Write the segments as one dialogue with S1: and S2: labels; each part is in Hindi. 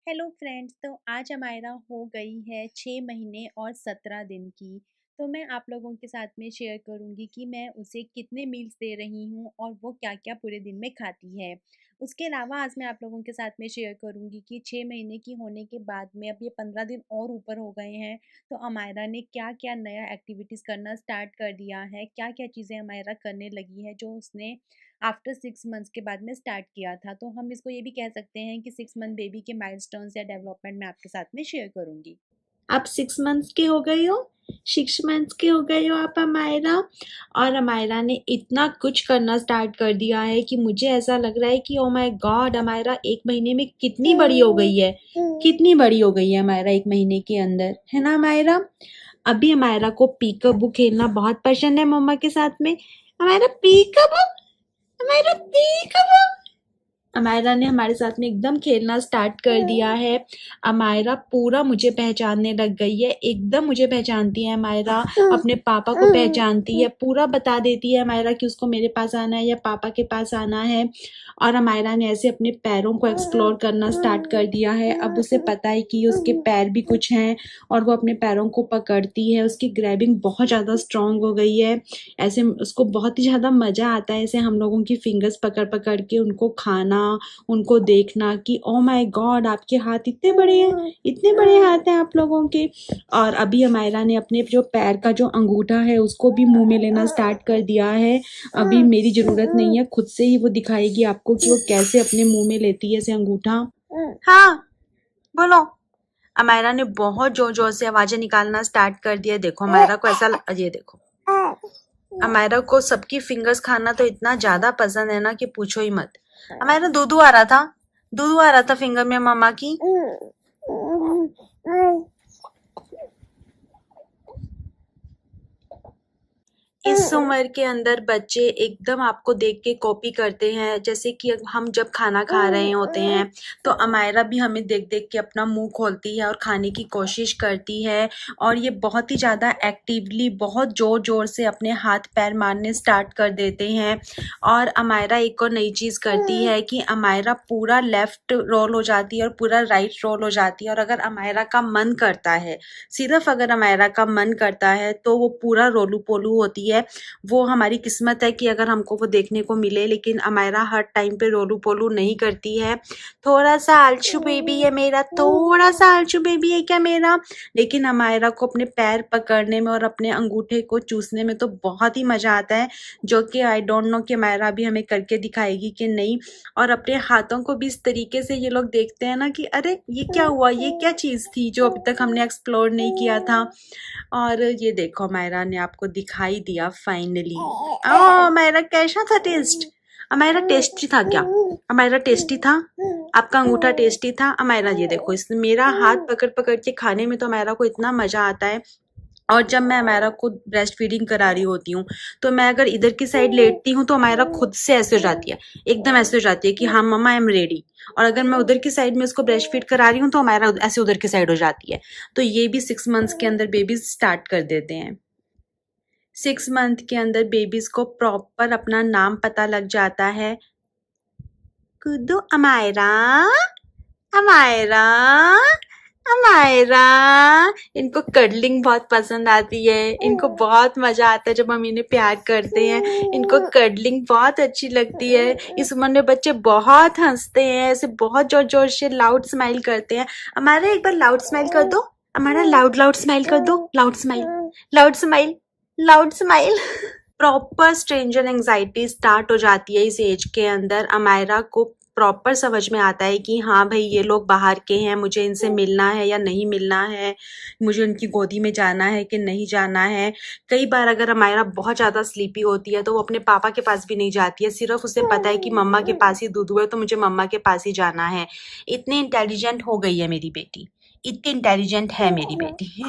S1: हेलो फ्रेंड्स, तो आज अमायरा हो गई है 6 महीने और 17 दिन की। तो मैं आप लोगों के साथ में शेयर करूंगी कि मैं उसे कितने मील्स दे रही हूँ और वो क्या-क्या पूरे दिन में खाती है। उसके अलावा आज मैं आप लोगों के साथ में शेयर करूंगी कि 6 महीने की होने के बाद में अब ये 15 दिन और ऊपर हो गए हैं, तो अमायरा ने क्या-क्या नया एक्टिविटीज़ करना स्टार्ट कर दिया है, क्या-क्या चीज़ें अमायरा करने लगी है जो उसने आफ्टर 6 मंथ्स के बाद में स्टार्ट किया था। तो हम इसको ये भी कह सकते हैं कि 6 मंथ बेबी के माइलस्टोन्स या डेवलपमेंट मैं आपके साथ में शेयर करूँगी।
S2: आप 6 मंथ्स के हो गए हो। 6 मंथ्स के हो गए हो आप अमायरा। और अमायरा ने इतना कुछ करना स्टार्ट कर दिया है कि मुझे ऐसा लग रहा है कि ओ माय गॉड, अमायरा 1 महीने में कितनी बड़ी हो गई है। कितनी बड़ी हो गई है अमायरा 1 महीने के अंदर, है ना अमायरा। अभी अमायरा को पीकाबू खेलना बहुत पसंद है मम्मा के साथ में। अमायरा पीकाबू, अमायरा पीकाबू। अमायरा ने हमारे साथ में एकदम खेलना स्टार्ट कर दिया है। अमायरा पूरा मुझे पहचानने लग गई है, एकदम मुझे पहचानती है अमायरा। अपने पापा को पहचानती है, पूरा बता देती है अमायरा कि उसको मेरे पास आना है या पापा के पास आना है। और अमायरा ने ऐसे अपने पैरों को एक्सप्लोर करना स्टार्ट कर दिया है। अब उसे पता है कि उसके पैर भी कुछ हैं और वो अपने पैरों को पकड़ती है। उसकी ग्रैबिंग बहुत ज़्यादा स्ट्रांग हो गई है। ऐसे उसको बहुत ही ज़्यादा मज़ा आता है ऐसे हम लोगों की फिंगर्स पकड़ पकड़ के उनको खाना, उनको देखना कि ओ माय गॉड, आपके हाथ इतने बड़े हैं, इतने बड़े हाथ हैं आप लोगों के। और अभी अमायरा ने अपने जो पैर का जो अंगूठा है उसको भी मुंह में लेना स्टार्ट कर दिया है। अभी मेरी ज़रूरत नहीं है, खुद से ही वो दिखाएगी आपको कि वो कैसे अपने मुंह में लेती है ऐसे अंगूठा। हाँ, बोलो। अमायरा ने बहुत जोर जोर से आवाजें निकालना स्टार्ट कर दिया। देखो अमायरा को ऐसा ये देखो, अमायरा को सबकी फिंगर्स खाना तो इतना ज्यादा पसंद है ना कि पूछो ही मत। अमायरा दूधू आ रहा था, दूधू आ रहा था फिंगर में मम्मा की। इस उम्र के अंदर बच्चे एकदम आपको देख के कॉपी करते हैं। जैसे कि हम जब खाना खा रहे होते हैं तो अमायरा भी हमें देख देख के अपना मुंह खोलती है और खाने की कोशिश करती है। और ये बहुत ही ज़्यादा एक्टिवली बहुत ज़ोर ज़ोर से अपने हाथ पैर मारने स्टार्ट कर देते हैं। और अमायरा एक और नई चीज़ करती है कि अमायरा पूरा लेफ्ट रोल हो जाती है और पूरा राइट रोल हो जाती है। और अगर अमायरा का मन करता है, सिर्फ अगर अमायरा का मन करता है तो वो पूरा रोलू पोलू होती है। वो हमारी किस्मत है कि अगर हमको वो देखने को मिले। लेकिन अमायरा हर टाइम पे रोलू पोलू नहीं करती है। थोड़ा सा आलछू बेबी है मेरा, थोड़ा सा आलछू बेबी है क्या मेरा। लेकिन अमायरा को अपने पैर पकड़ने में और अपने अंगूठे को चूसने में तो बहुत ही मजा आता है, जो कि आई डोंट नो कि अमायरा भी हमें करके दिखाएगी कि नहीं। और अपने हाथों को भी इस तरीके से ये लोग देखते हैं ना कि अरे ये क्या हुआ, ये क्या चीज़ थी जो अभी तक हमने एक्सप्लोर नहीं किया था। और ये देखो अमायरा ने आपको दिखाई दिया फाइनली। अमायरा कैसा था टेस्ट। अमायरा टेस्टी था क्या। अमायरा टेस्टी था, आपका अंगूठा टेस्टी था। अमायरा ये देखो, इसने मेरा हाथ पकड़ पकड़ के खाने में तो अमायरा को इतना मजा आता है। और जब मैं अमायरा को ब्रेस्ट फीडिंग करा रही होती हूँ तो मैं अगर इधर की साइड लेटती हूँ तो अमायरा खुद से ऐसे हो जाती है, एकदम ऐसे हो जाती है कि हाँ मम्मा आई एम रेडी। और अगर मैं उधर की साइड में उसको ब्रेस्ट फीड करा रही हूँ तो अमायरा ऐसे उधर की साइड हो जाती है। तो ये भी 6 मंथ्स के अंदर बेबीज स्टार्ट कर देते हैं। 6 मंथ के अंदर बेबीज को प्रॉपर अपना नाम पता लग जाता है। कुदो अमायरा, अमायरा, अमायरा। इनको कडलिंग बहुत पसंद आती है, इनको बहुत मजा आता है जब हम इन्हें प्यार करते हैं। इनको कडलिंग बहुत अच्छी लगती है। इस उम्र में बच्चे बहुत हंसते हैं, ऐसे बहुत जोर जोर से लाउड स्माइल करते हैं। हमारा एक बार लाउड स्माइल कर दो, हमारा लाउड लाउड स्माइल कर दो, loud smile, loud smile, loud smile. Proper stranger anxiety start हो जाती है इस एज के अंदर। अमायरा को प्रॉपर समझ में आता है कि हाँ भाई ये लोग बाहर के हैं, मुझे इनसे मिलना है या नहीं मिलना है, मुझे उनकी गोदी में जाना है कि नहीं जाना है। कई बार अगर अमायरा बहुत ज़्यादा स्लीपी होती है तो वो अपने पापा के पास भी नहीं जाती है, सिर्फ उसे पता है कि मम्मा के पास ही दूध है तो मुझे मम्मा के पास ही जाना है। इतनी इंटेलिजेंट हो गई है मेरी बेटी, इतनी इंटेलिजेंट है मेरी बेटी।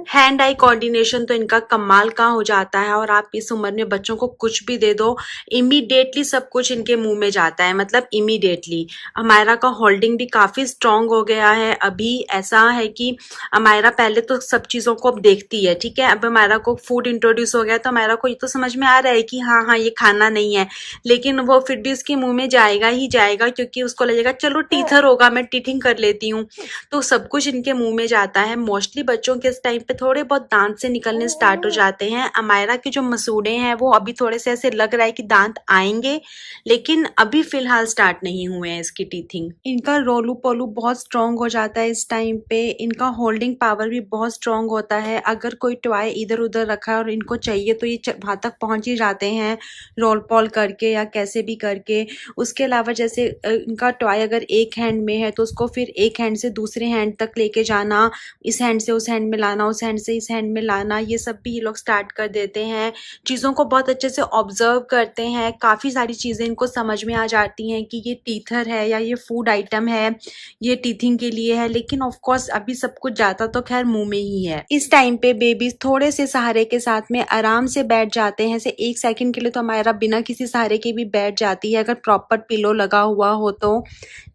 S2: हैंड आई कोऑर्डिनेशन तो इनका कमाल का हो जाता है, और आप इस उम्र में बच्चों को कुछ भी दे दो, इमीडिएटली सब कुछ इनके मुंह में जाता है, मतलब इमीडिएटली। अमायरा का होल्डिंग भी काफी स्ट्रांग हो गया है अभी। ऐसा है कि अमायरा पहले तो सब चीजों को अब देखती है, ठीक है। अब अमायरा को फूड इंट्रोड्यूस हो गया तो अमायरा को ये तो समझ में आ रहा है कि हाँ हाँ ये खाना नहीं है, लेकिन वो फिर भी उसके मुंह में जाएगा ही जाएगा, क्योंकि उसको लगेगा चलो टीथर होगा, मैं टीथिंग कर लेती हूँ। तो सब कुछ इनके मुंह में जाता है। मोस्टली बच्चों के इस टाइम पे थोड़े बहुत दांत से निकलने स्टार्ट हो जाते हैं। अमायरा के जो मसूड़े हैं वो अभी थोड़े से ऐसे लग रहा है कि दांत आएंगे, लेकिन अभी फिलहाल स्टार्ट नहीं हुए हैं इसकी टीथिंग। इनका रोलू पोलू बहुत स्ट्रांग हो जाता है इस टाइम पे। इनका होल्डिंग पावर भी बहुत स्ट्रांग होता है। अगर कोई टॉय इधर उधर रखा है और इनको चाहिए तो ये वहां तक पहुंच ही जाते हैं, रोल पॉल करके या कैसे भी करके। उसके अलावा जैसे इनका टॉय अगर एक हैंड में है तो उसको फिर एक हैंड से दूसरे हैंड तक लेके जाना, इस हैंड से उस हैंड में लाना, उस हैंड से इस हैंड में लाना, ये सब भी ये लोग स्टार्ट कर देते हैं। चीज़ों को बहुत अच्छे से ऑब्जर्व करते हैं। काफ़ी सारी चीज़ें इनको समझ में आ जाती हैं कि ये टीथर है या ये फूड आइटम है, ये टीथिंग के लिए है। लेकिन ऑफ कोर्स अभी सब कुछ जाता तो खैर मुंह में ही है। इस टाइम पे बेबीज थोड़े से सहारे के साथ में आराम से बैठ जाते हैं। से एक सेकंड के लिए तो हमारा बिना किसी सहारे के भी बैठ जाती है, अगर प्रॉपर पिलो लगा हुआ हो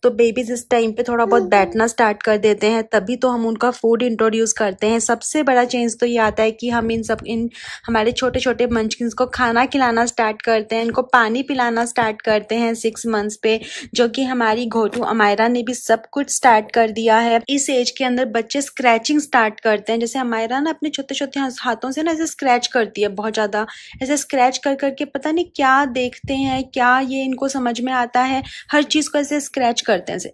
S2: तो बेबीज इस टाइम पे थोड़ा बहुत बैठना स्टार्ट कर देते हैं, तभी तो हम उनका फूड इंट्रोड्यूस करते हैं। सबसे बड़ा चेंज तो ये आता है कि हम इन हमारे छोटे छोटे मंचकिंस को खाना खिलाना स्टार्ट करते हैं, इनको पानी पिलाना स्टार्ट करते हैं 6 मंथ्स पे, जो कि हमारी घोटू अमायरा ने भी सब कुछ स्टार्ट कर दिया है। इस एज के अंदर बच्चे स्क्रैचिंग स्टार्ट करते हैं। जैसे अमायरा ना अपने छोटे छोटे हाथों से ना ऐसे स्क्रैच करती है, बहुत ज्यादा ऐसे स्क्रैच कर करके, पता नहीं क्या देखते हैं, क्या ये इनको समझ में आता है, हर चीज को ऐसे स्क्रैच करते हैं, ऐसे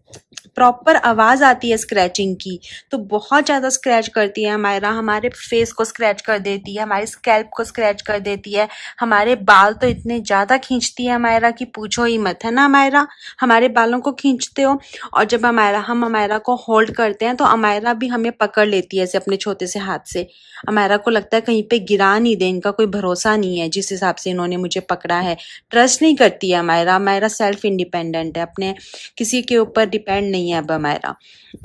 S2: प्रॉपर आवाज आती है स्क्रैचिंग की। तो बहुत ज्यादा स्क्रैच करती है अमायरा, हमारे फेस को स्क्रैच कर देती है, हमारे स्कैल्प को स्क्रैच कर देती है, हमारे बाल तो इतने ज्यादा खींचती है अमायरा की पूछो ही मत, है ना अमायरा? हमारे बालों को खींचते हो। और जब हम अमायरा को होल्ड करते हैं तो अमायरा भी हमें पकड़ लेती है ऐसे अपने छोटे से हाथ से। अमायरा को लगता है कहीं पे गिरा नहीं दे, इनका कोई भरोसा नहीं है जिस हिसाब से इन्होंने मुझे पकड़ा है। ट्रस्ट नहीं करती है अमायरा। अमायरा सेल्फ इंडिपेंडेंट है, अपने किसी के ऊपर डिपेंड नहीं है अब अमायरा।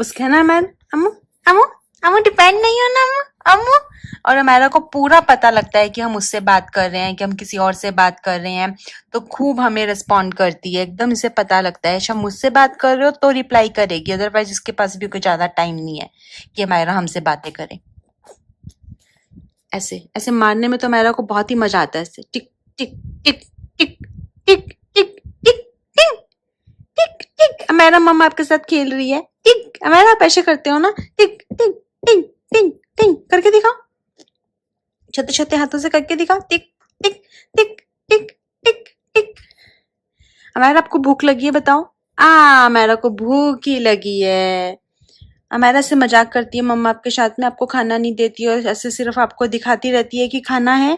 S2: उसके ना मैं अम्मू अम्मू अम्मू डिपेंड नहीं हो ना अम्मू अम्मू। और अमायरा को पूरा पता लगता है कि हम उससे बात कर रहे हैं कि हम किसी और से बात कर रहे हैं, तो खूब हमें रिस्पॉन्ड करती है। एकदम इसे पता लगता है हम मुझसे बात कर रहे हो तो रिप्लाई करेगी, अदरवाइज इसके पास भी कोई ज्यादा टाइम नहीं है कि अमायरा हमसे बातें करे। ऐसे ऐसे मारने में तो अमायरा को बहुत ही मजा आता है, ऐसे टिक टिक टिक टिक टिक टिक टिक टिक टिक टिक। अमेरा मम्मा आपके साथ खेल रही है, टिक। अमेरा आप ऐसे करते हो ना, टिक टिक टिक टिक टिक करके दिखाओ, छोटे छोटे हाथों से करके दिखाओ, टिक टिक टिक टिक टिक टिक। अमेरा आपको भूख लगी है बताओ? अमेरा को भूख ही लगी है। अमेरा से मजाक करती है मम्मा आपके साथ में, आपको खाना नहीं देती और ऐसे सिर्फ आपको दिखाती रहती है कि खाना है,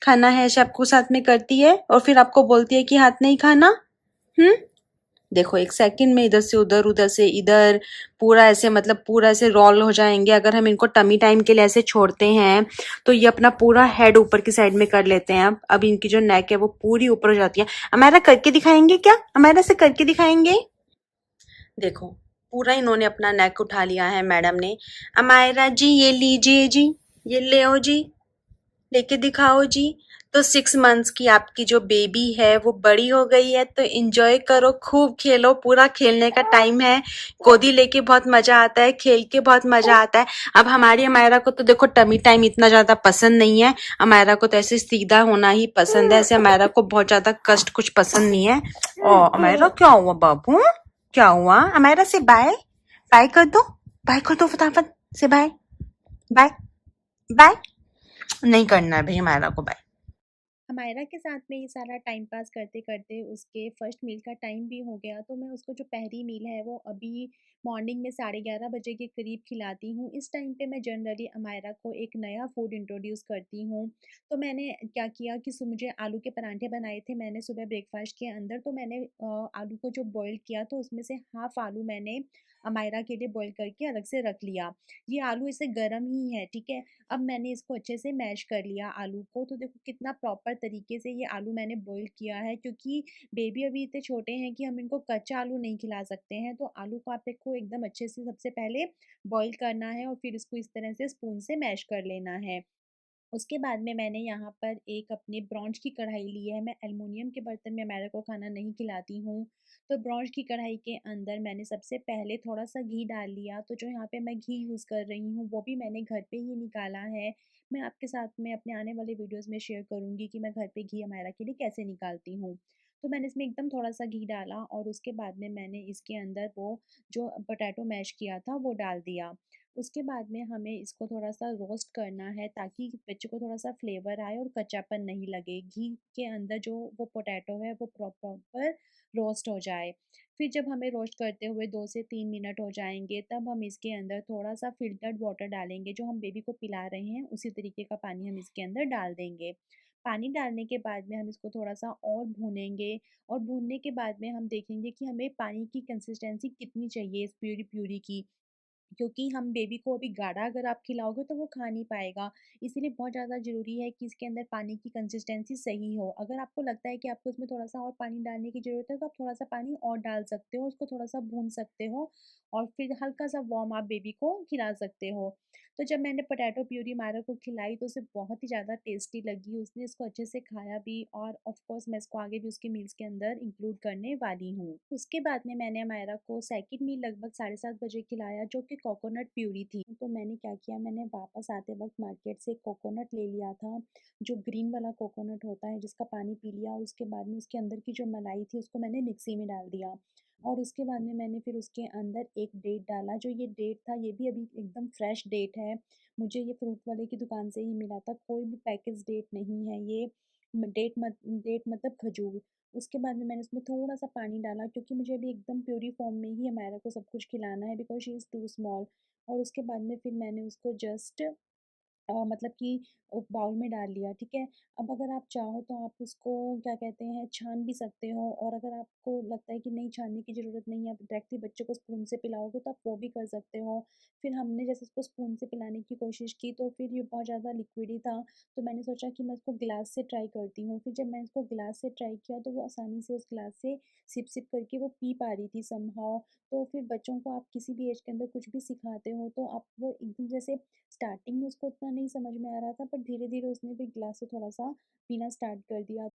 S2: खाना है, ऐसे आपको साथ में करती है और फिर आपको बोलती है कि हाथ नहीं खाना। हम्म। देखो एक सेकंड में इधर से उधर, उधर से इधर, पूरा ऐसे मतलब पूरा ऐसे रोल हो जाएंगे। अगर हम इनको टमी टाइम के लिए ऐसे छोड़ते हैं तो ये अपना पूरा हेड ऊपर की साइड में कर लेते हैं। अब इनकी जो नेक है वो पूरी ऊपर हो जाती है। हमारा करके दिखाएंगे क्या? हमारा से करके दिखाएंगे। देखो पूरा इन्होंने अपना नेक उठा लिया है मैडम ने। अमायरा जी ये लीजिए जी, ये ले आओ जी, लेके दिखाओ जी। तो 6 मंथ्स की आपकी जो बेबी है वो बड़ी हो गई है, तो एंजॉय करो, खूब खेलो, पूरा खेलने का टाइम है। गोदी लेके बहुत मजा आता है, खेल के बहुत मजा आता है। अब हमारी अमायरा को तो देखो टमी टाइम इतना ज्यादा पसंद नहीं है, अमायरा को तो ऐसे सीधा होना ही पसंद है। ऐसे अमायरा को बहुत ज्यादा कष्ट कुछ पसंद नहीं है। ओ अमायरा क्या हुआ बाबू, क्या हुआ? अमायरा से बाय बाय कर दो, बाय कर दो फटाफट से, बाय बाय बाय। नहीं करना है भाई हमारा को बाय।
S1: हमायरा के साथ में ये सारा टाइम पास करते-करते उसके फर्स्ट मील का टाइम भी हो गया, तो मैं उसको जो पहली मील है वो अभी मॉर्निंग में 11:30 बजे के करीब खिलाती हूँ। इस टाइम पे मैं जनरली अमायरा को एक नया फूड इंट्रोड्यूस करती हूँ। तो मैंने क्या किया कि मुझे आलू के पराठे बनाए थे मैंने सुबह ब्रेकफास्ट के अंदर, तो मैंने आलू को जो बॉईल किया तो उसमें से हाफ आलू मैंने अमायरा के लिए बॉईल करके अलग से रख लिया। ये आलू ऐसे गरम ही है, ठीक है? अब मैंने इसको अच्छे से मैश कर लिया आलू को, तो देखो कितना प्रॉपर तरीके से ये आलू मैंने बॉईल किया है, क्योंकि बेबी अभी इतने छोटे हैं कि हम इनको कच्चा आलू नहीं खिला सकते हैं। तो आलू को आप देखो एकदम अच्छे से सबसे पहले बॉईल करना है और फिर इसको इस तरह से स्पून से मैश कर लेना है। उसके बाद में मैंने यहाँ पर एक अपने ब्रॉन्ज की कढ़ाई ली है। मैं एल्युमिनियम के बर्तन में अमेरिका को खाना नहीं खिलाती हूँ। तो ब्रॉन्ज की कढ़ाई के अंदर मैंने सबसे पहले थोड़ा-सा घी डाल लिया। तो जो यहाँ पे मैं घी यूज़ कर रही हूँ, वो भी मैंने घर पे ही निकाला है। मैं आपके साथ में अपने आने वाले वीडियोज़ में शेयर करूँगी कि मैं घर पे घी अमायरा के लिए कैसे निकालती हूँ। तो मैंने इसमें एकदम थोड़ा-सा घी डाला और उसके बाद में मैंने इसके अंदर वो जो पोटैटो मैश किया था, वो डाल दिया। उसके बाद में हमें इसको थोड़ा-सा रोस्ट करना है, ताकि बच्चे को थोड़ा-सा फ्लेवर आए और कच्चापन नहीं लगे। घी के अंदर जो वो पोटैटो है वो प्रॉपर रोस्ट हो जाए। फिर जब हमें रोस्ट करते हुए 2 से 3 मिनट हो जाएँगे, तब हम इसके अंदर थोड़ा-सा फ़िल्टर्ड वाटर डालेंगे। जो हम बेबी को पिला रहे हैं उसी तरीके का पानी हम इसके अंदर डाल देंगे। पानी डालने के बाद में हम इसको थोड़ा-सा और भूनेंगे, और भूनने के बाद में हम देखेंगे कि हमें पानी की कंसिस्टेंसी कितनी चाहिए इस प्यूरी-प्यूरी की। क्योंकि हम बेबी को अभी गाढ़ा अगर आप खिलाओगे तो वो खा नहीं पाएगा। इसीलिए बहुत ज़्यादा ज़रूरी है कि इसके अंदर पानी की कंसिस्टेंसी सही हो। अगर आपको लगता है कि आपको इसमें थोड़ा-सा और पानी डालने की ज़रूरत है, तो आप थोड़ा-सा पानी और डाल सकते हो, उसको थोड़ा-सा भून सकते हो और फिर हल्का-सा वार्म आप बेबी को खिला सकते हो। तो जब मैंने पोटैटो प्यूरी मायरा को खिलाई तो उसे बहुत ही ज़्यादा टेस्टी लगी, उसने इसको अच्छे से खाया भी, और ऑफ़ कोर्स मैं इसको आगे भी उसके मील्स के अंदर इंक्लूड करने वाली हूँ। उसके बाद में मैंने मायरा को सेकंड मील लगभग 7:30 बजे खिलाया, जो कि कोकोनट प्यूरी थी। तो मैंने क्या किया, मैंने वापस आते वक़्त मार्केट से कोकोनट ले लिया था, जो ग्रीन वाला कोकोनट होता है जिसका पानी पी लिया। उसके बाद में उसके अंदर की जो मलाई थी उसको मैंने मिक्सी में डाल दिया, और उसके बाद में मैंने फिर उसके अंदर एक डेट डाला। जो ये डेट था ये भी अभी एकदम फ्रेश डेट है, मुझे ये फ्रूट वाले की दुकान से ही मिला था, कोई भी पैकेज डेट नहीं है ये। डेट मतलब खजूर। उसके बाद में मैंने उसमें थोड़ा-सा पानी डाला, क्योंकि मुझे अभी एकदम प्यूरी फॉर्म में ही अमायरा को सब कुछ खिलाना है, because she is too small. और उसके बाद में फिर मैंने उसको जस्ट मतलब कि बाउल में डाल लिया, ठीक है? अब अगर आप चाहो तो आप उसको क्या कहते हैं, छान भी सकते हो, और अगर आपको लगता है कि नहीं छानने की ज़रूरत नहीं है, आप डायरेक्टली बच्चे को स्पून से पिलाओगे तो आप वो भी कर सकते हो। फिर हमने जैसे उसको स्पून से पिलाने की कोशिश की तो फिर ये बहुत ज़्यादा लिक्विडी था, तो मैंने सोचा कि मैं इसको ग्लास से ट्राई करती हूँ। फिर जब मैंने इसको ग्लास से ट्राई किया तो वो आसानी से उस ग्लास से सिप-सिप करके वो पी पा रही थी समहाउ। तो फिर बच्चों को आप किसी भी एज के अंदर कुछ भी सिखाते हो तो आप वो एकदम जैसे स्टार्टिंग में उसको उतना नहीं समझ में आ रहा था, पर धीरे-धीरे उसने भी ग्लास से थोड़ा-सा पीना स्टार्ट कर दिया।